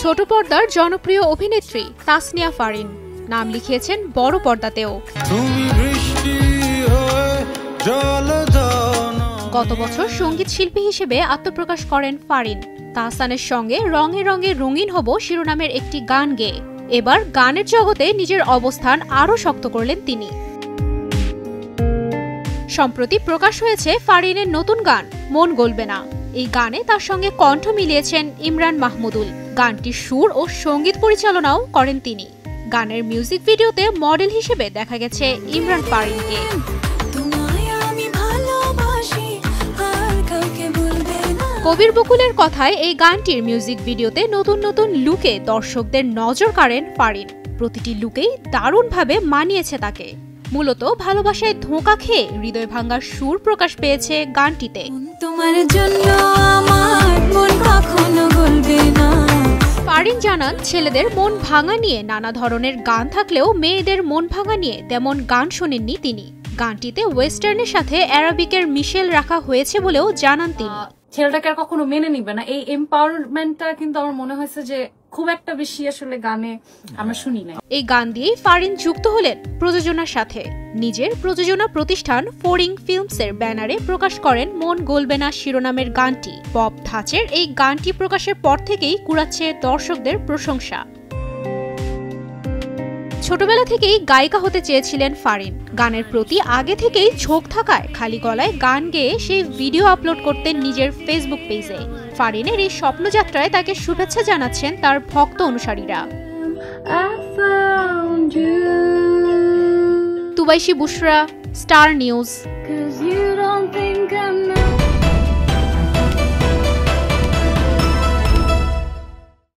ছোট পর্দার জনপ্রিয় অভিনেত্রী তাসনিয়া ফারিন নাম লিখিয়েছেন বড় পর্দাতেও। গত বছর সঙ্গীত শিল্পী হিসেবে আত্মপ্রকাশ করেন ফারিন। তাহসানের সঙ্গে রঙে রঙে রঙিন হব শিরোনামের একটি গান গেয়ে এবার গানের জগতে নিজের অবস্থান আরও শক্ত করলেন তিনি। সম্প্রতি প্রকাশ হয়েছে ফারিনের নতুন গান মন গলবে না। এই গানে তার সঙ্গে কণ্ঠ মিলিয়েছেন ইমরান মাহমুদুল। গানটির সুর ও সঙ্গীত পরিচালনাও করেন তিনি। গানের মিউজিক ভিডিওতে মডেল হিসেবে দেখা গেছে ইমরান ফারিনকে। কবির বকুলের কথায় এই গানটির মিউজিক ভিডিওতে নতুন নতুন লুকে দর্শকদের নজর কাড়েন ফারিন। প্রতিটি লুকেই দারুণভাবে মানিয়েছে তাকে। মূলত ভালোবাসায় ধোঁকা খেয়ে হৃদয় ভাঙার সুর প্রকাশ পেয়েছে গানটিতে। ফারিন জানান, ছেলেদের মন ভাঙা নিয়ে নানা ধরনের গান থাকলেও মেয়েদের মন ভাঙা নিয়ে তেমন গান শোনেননি তিনি। গানটিতে ওয়েস্টার্নের সাথে অ্যারাবিকের মিশেল রাখা হয়েছে বলেও জানান তিনি। ছেলেটাকে আর কখনো মেনে নিবে না, এই এম্পাওয়ারমেন্টটা কিন্তু আমার মনে হয়েছে যে খুব একটা বেশি আসলে গানে আমরা শুনি না। এই গান দিয়েই ফারিন যুক্ত হলেন প্রযোজনার সাথে। নিজের প্রযোজনা প্রতিষ্ঠান ফোরিং ফিল্মসের ব্যানারে প্রকাশ করেন মন গলবে না শিরোনামের গানটি। পপ ধাঁচের এই গানটি প্রকাশের পর থেকেই কুড়াচ্ছে দর্শকদের প্রশংসা। ছোটবেলা থেকেই গায়িকা হতে চেয়েছিলেন ফারিন। গানের প্রতি আগে থেকেই ঝোঁক থাকায় খালি গলায় গান গেয়ে সেই ভিডিও আপলোড করতেন নিজের ফেসবুক পেজে। ফারিনের এই স্বপ্নযাত্রায় তাকে শুভেচ্ছা জানাচ্ছেন তার ভক্ত অনুসারীরা। তুবাইশি বুশরা, স্টার নিউজ।